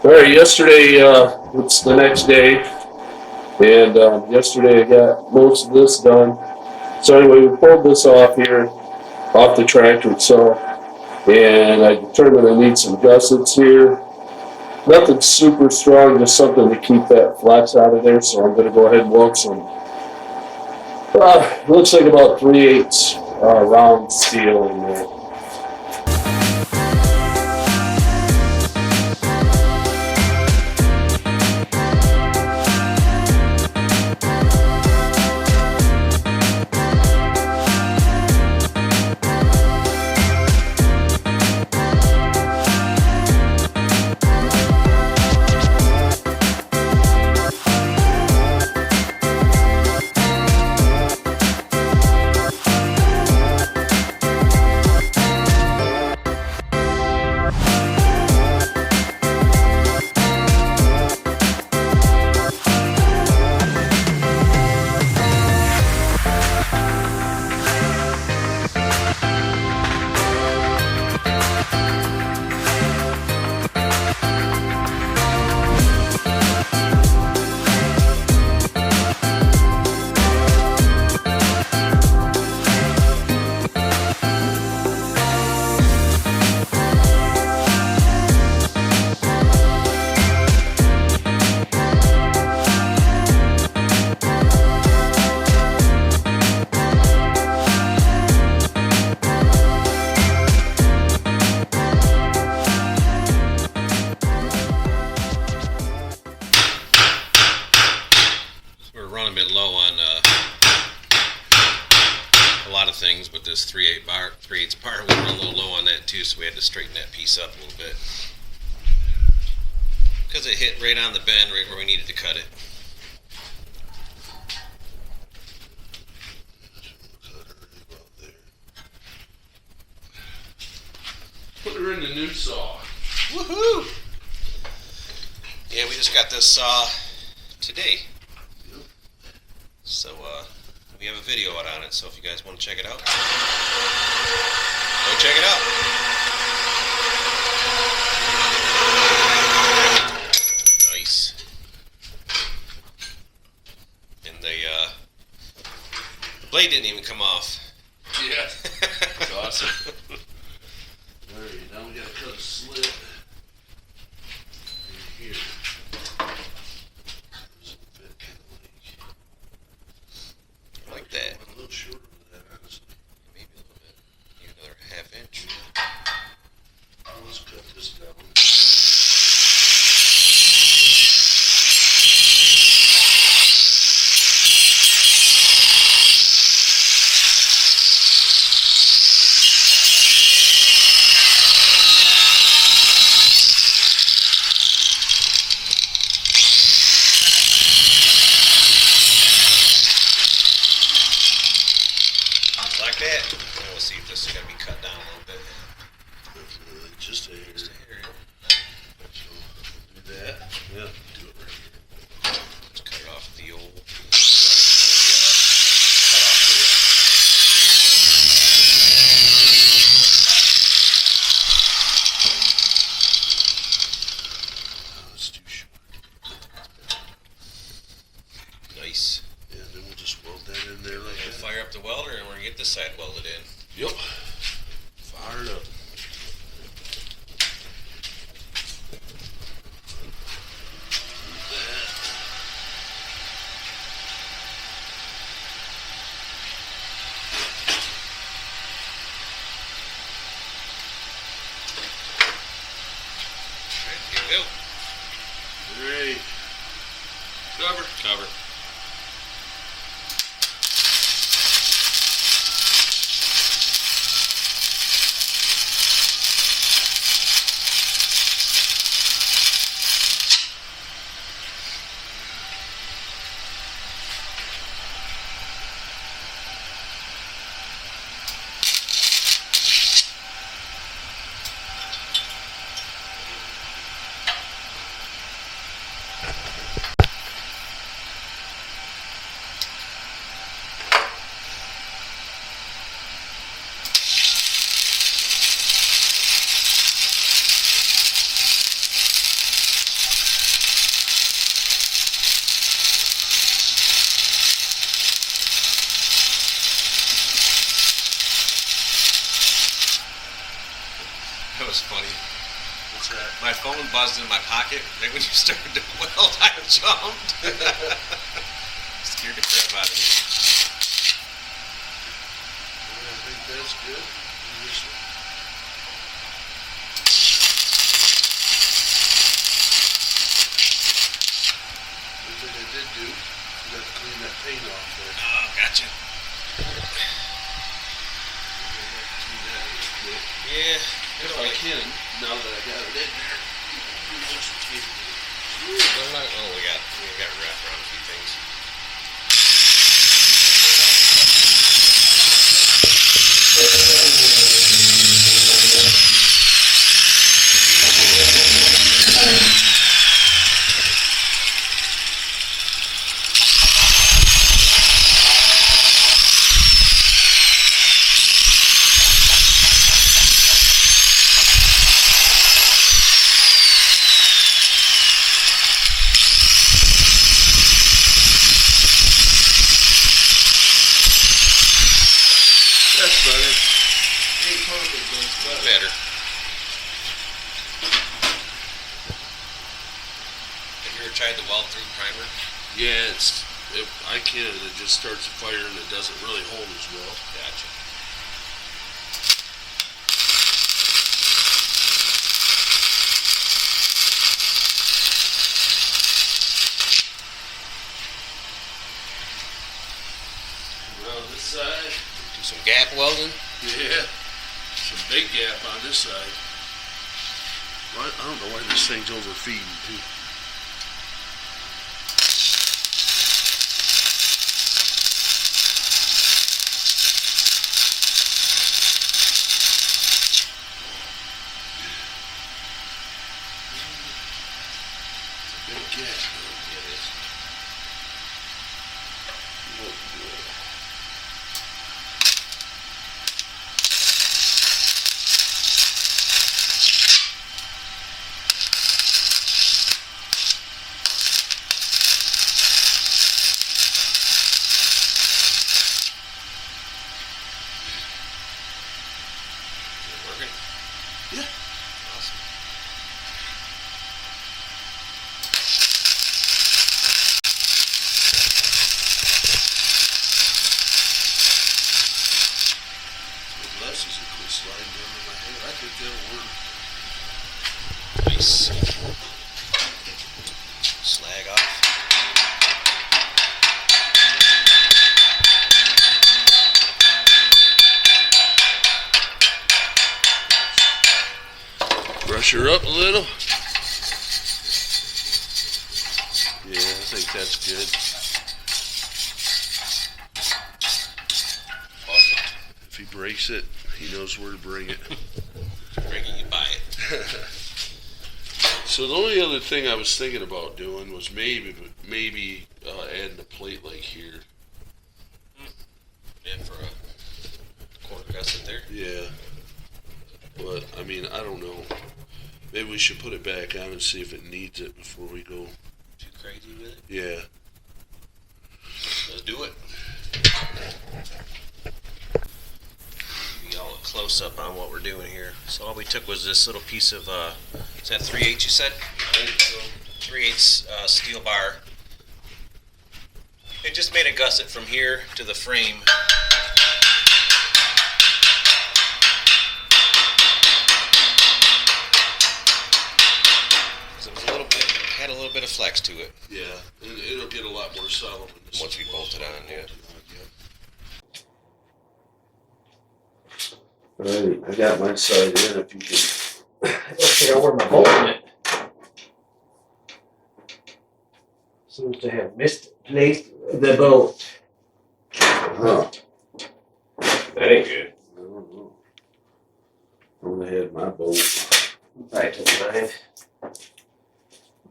All right, yesterday, it's the next day, and yesterday I got most of this done. So anyway, we pulled this off here, off the tractor itself, and I determined I need some gussets here. Nothing super strong, just something to keep that flex out of there, so I'm going to go ahead and weld some, looks like about 3/8 round steel in there. Running a bit low on a lot of things, but this 3/8 bar, 3/8 bar, we run a little low on that too, so we had to straighten that piece up a little bit because it hit right on the bend, right where we needed to cut it. Put her in the new saw. Woohoo! Yeah, we just got this saw today. So, we have a video out on it, so if you guys want to check it out, go check it out. Nice. And the blade didn't even come off. Yeah, that's awesome. Alright, now we gotta cut a slit in here. Like that. A little shorter than that, honestly. Maybe a little bit. Maybe another ½ inch. Let's cut this down. Like that. And we'll see if this is going to be cut down a little bit. Just a hair. Just a hair. So, do that. Yeah, do it right here. Just cut it off the old cut off to it. Oh, it's too short. Nice. And then we'll just weld that in there like And that. fire up the welder and we're going to get this side welded in. Yep. Fire it up. Alright, here we go. Ready. Cover. Cover. My phone buzzed in my pocket. Right when you started to weld, I jumped. Scared the crap out of me. I think that's good. One thing I did do, you got to clean that paint off there. Oh, gotcha. Yeah. If I can, now that I got it in there. We got wrapped around a few things. That's better. Better. Have you ever tried the weld through primer? Yeah, I can. It just starts a fire and it doesn't really hold as well. Gotcha. Around this side. Do some gap welding. Yeah. Some big gap on this side. I don't know why this thing's overfeeding too. Big gap. Yeah, it is. Working? Yeah. Awesome. Glasses will quit sliding down in my head. I think that'll work. Nice. Slag off. Brush her up a little. Yeah, I think that's good. Awesome. If he breaks it, he knows where to bring it. Bringing you by it. So the only other thing I was thinking about doing was maybe adding a plate like here. Yeah, for a quarter gusset there. Yeah. But I mean, I don't know. Maybe we should put it back on and see if it needs it before we go. Too crazy with it? Yeah. Let's do it. Give you all a close up on what we're doing here. So all we took was this little piece of, is that 3/8 you said? I think so. 3/8 steel bar. It just made a gusset from here to the frame. It was a little bit, had a little bit of flex to it. Yeah, and it'll get a lot more solid when this Once we bolt it on, yeah. Alright, I got my side in if you can. I gotta figure out where my bolt went. Seems to have misplaced the bolt. Huh. That ain't good. I don't know. I only had my bolt. Probably took mine.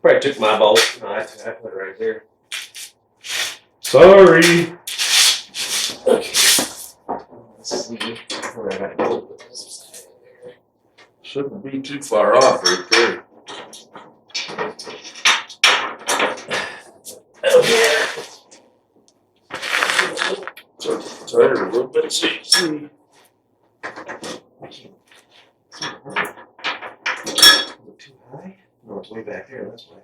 Probably took my bolt. No, I put it right there. Sorry. Okay. Let's see where I got to go with this. Shouldn't be too far off right there. Oh yeah. Tighter a little bit, see. Too high. No, it's way back there, that's why.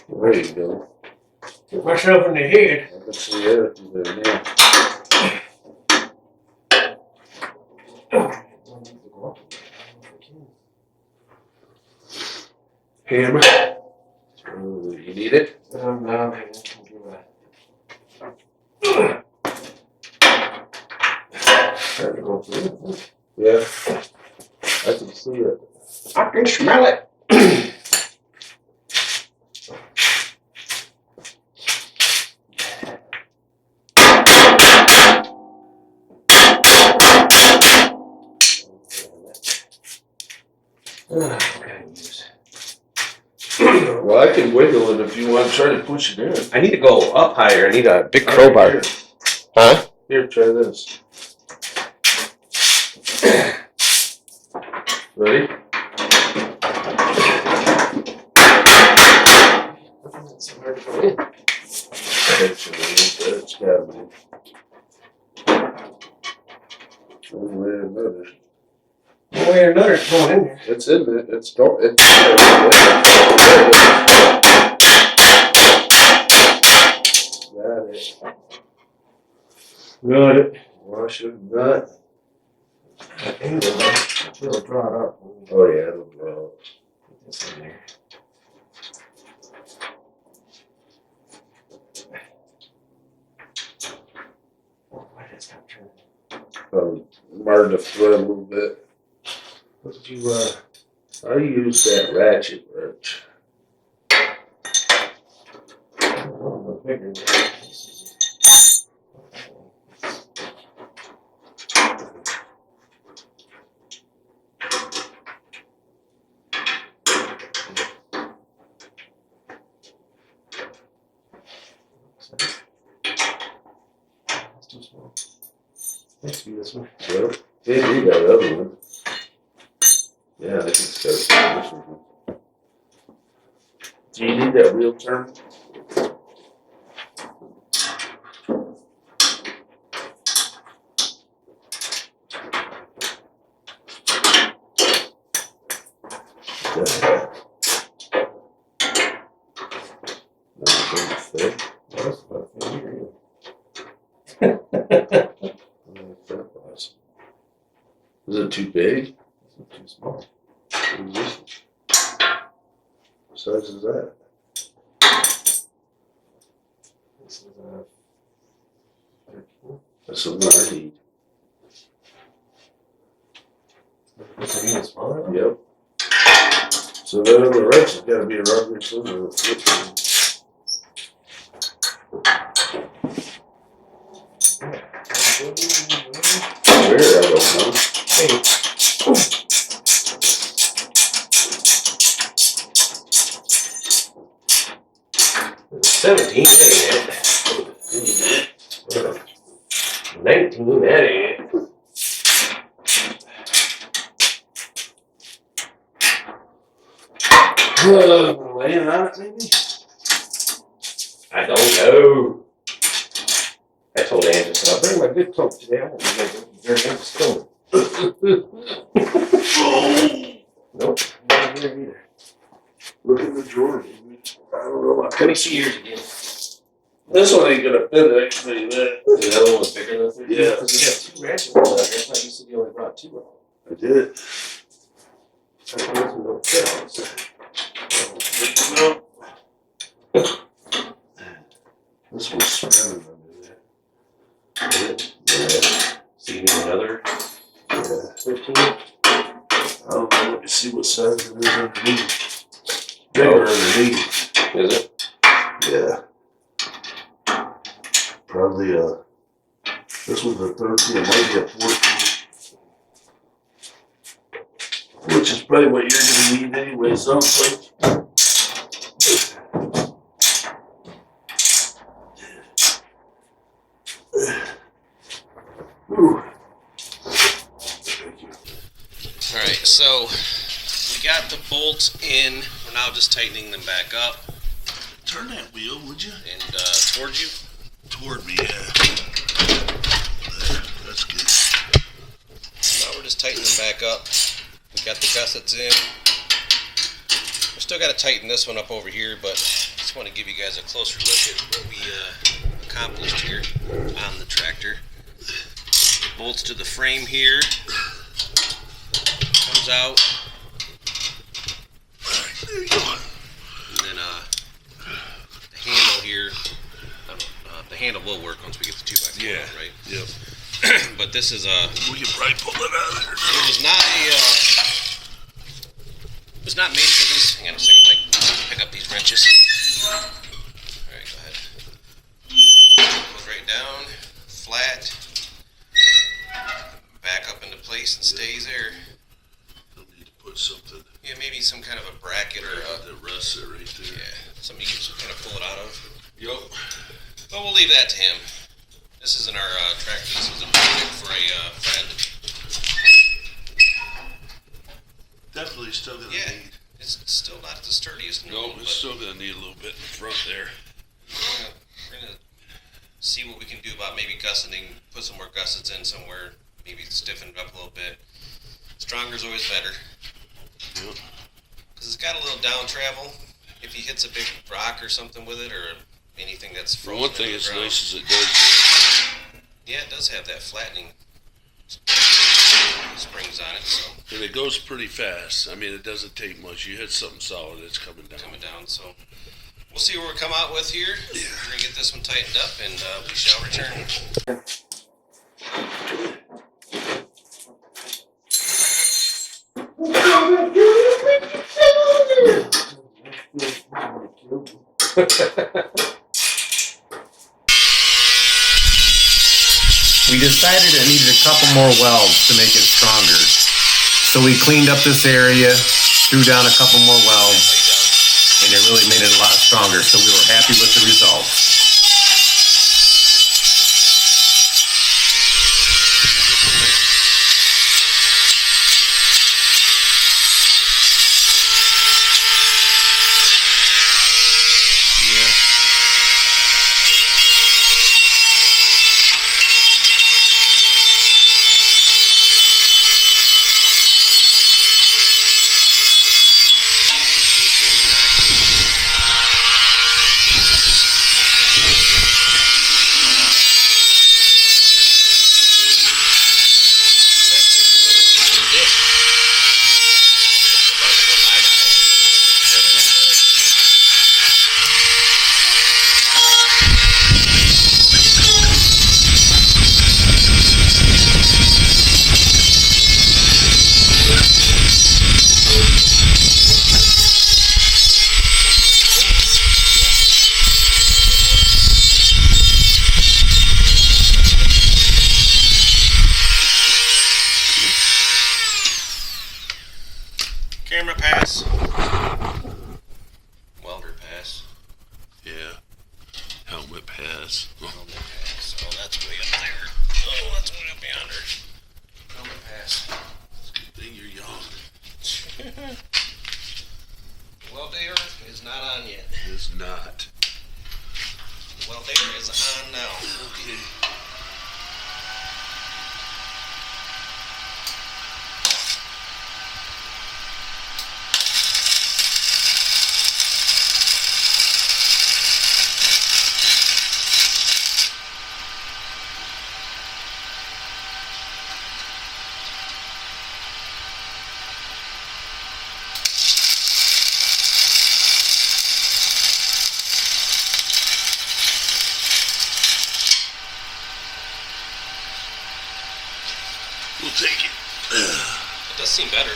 There you go. Get myself in the head. I can see everything there now. Hammer. Oh, you need it? No, man, I can do that. Trying to go through it. Yeah. I can see it. I can smell it. Okay, use. Well, I can wiggle it if you want to try to push it in. I need to go up higher. I need a big crowbar. Huh? Here, try this. Ready? That's so hard to put in. Actually, it's gotta be. One way or another. One way or another, it's going in there. It's in there. It's don't. It's. Got it. Got it. Wash it. Nut. It'll draw it up. Oh yeah, it'll draw. Put this in there. Oh, why did it stop turning? Marred the thread a little bit. What did you, I use that ratchet wrench. oh, bigger than that. That's too small. Needs to be this one. Well, yeah, you got the other one. Yeah, I can start this one. Do you need that wheel turn? That's about a finger. Is it too big? It's too small. What size is that? This is 13. That's the one I need. This is even smaller. Yep. So that other wrench has gotta be a rubber somewhere. Where, I don't know. Hey. 17, that ain't it. 19, that ain't it. Laying on it, maybe? I don't know. I told Andrew, so I'll bring my good coat today. I won't be very interesting. Nope, not here either. Look in the drawer. I don't know. Let me see yours again. This one ain't gonna fit, actually. That. The other one was bigger than 30? Yeah. Because we have 2 ratchet ones out here. I thought you said you only brought 2 of them. I did. I thought this one don't fit on this. This one's spinning under there. Yeah. So you need another Yeah. 15? I don't know. Let me see what size it is underneath. Bigger underneath. Is it? Yeah. Probably this one's a 13, it might be a 14. Which is probably what you're gonna need anyway, someplace. Ooh. Alright, so we got the bolts in. We're now just tightening them back up. Turn that wheel, would you? And towards you. Toward me, yeah. There, that's good. Now we're just tightening them back up. We got the gussets in. We still got to tighten this one up over here, but I just want to give you guys a closer look at what we accomplished here on the tractor. Bolts to the frame here. Comes out. And then the handle here. The handle will work once we get the 2x4 out, right? Yep. But this is We can probably pull it out of there. it was not made for this. Hang on a second, Mike. Pick up these wrenches. Alright, go ahead. Goes right down, flat, back up into place and stays there. I'll need to put something Yeah, maybe some kind of a bracket or that rests it right there. yeah, something you can kind of pull it out of. Yup. But we'll leave that to him. This isn't our tractor. This is a project for a friend. Definitely still gonna Yeah. need. It's still not the sturdiest. No, it's still gonna need a little bit in front there. We're gonna see what we can do about maybe gusseting, put some more gussets in somewhere, maybe stiffen it up a little bit. Stronger is always better. Yep. Because it's got a little down travel. If he hits a big rock or something with it, or anything that's For frozen one thing, in the it's ground. nice as it does. Yeah, it does have that flattening springs on it, so And it goes pretty fast. I mean, it doesn't take much. You hit something solid, it's coming down. coming down. So we'll see what we come out with here. Yeah. We're gonna get this one tightened up, and we shall return. We decided it needed a couple more welds to make it stronger. So we cleaned up this area, threw down a couple more welds, and it really made it a lot stronger. So we were happy with the results. Camera pass. Welder pass. Yeah. Helmet pass. Helmet pass. Oh, that's way up there. Oh, that's way up yonder. Helmet pass. It's a good thing you're young. Welder is not on yet. It's not. Welder is on now. Okay. We'll take it. It does seem better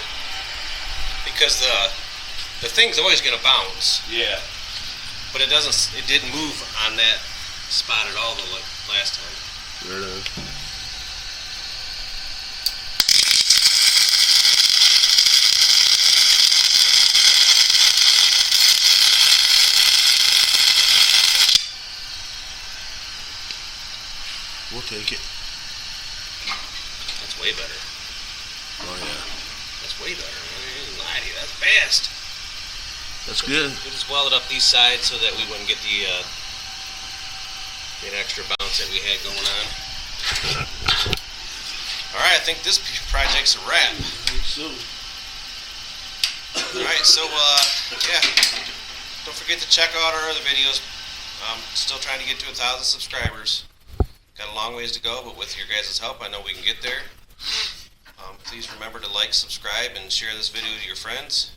because the thing's always gonna bounce, Yeah. but it doesn't. It didn't move on that spot at all the last time. There it is. We'll take it. That's way better. Oh yeah. That's way better. I ain't lie to you. That's fast. That's good. We just welded up these sides so that we wouldn't get the that extra bounce that we had going on. All right, I think this project's a wrap. I think so. Alright, so, yeah. Don't forget to check out our other videos. Still trying to get to 1,000 subscribers. Got a long ways to go, but with your guys' help, I know we can get there. Please remember to like, subscribe, and share this video with your friends.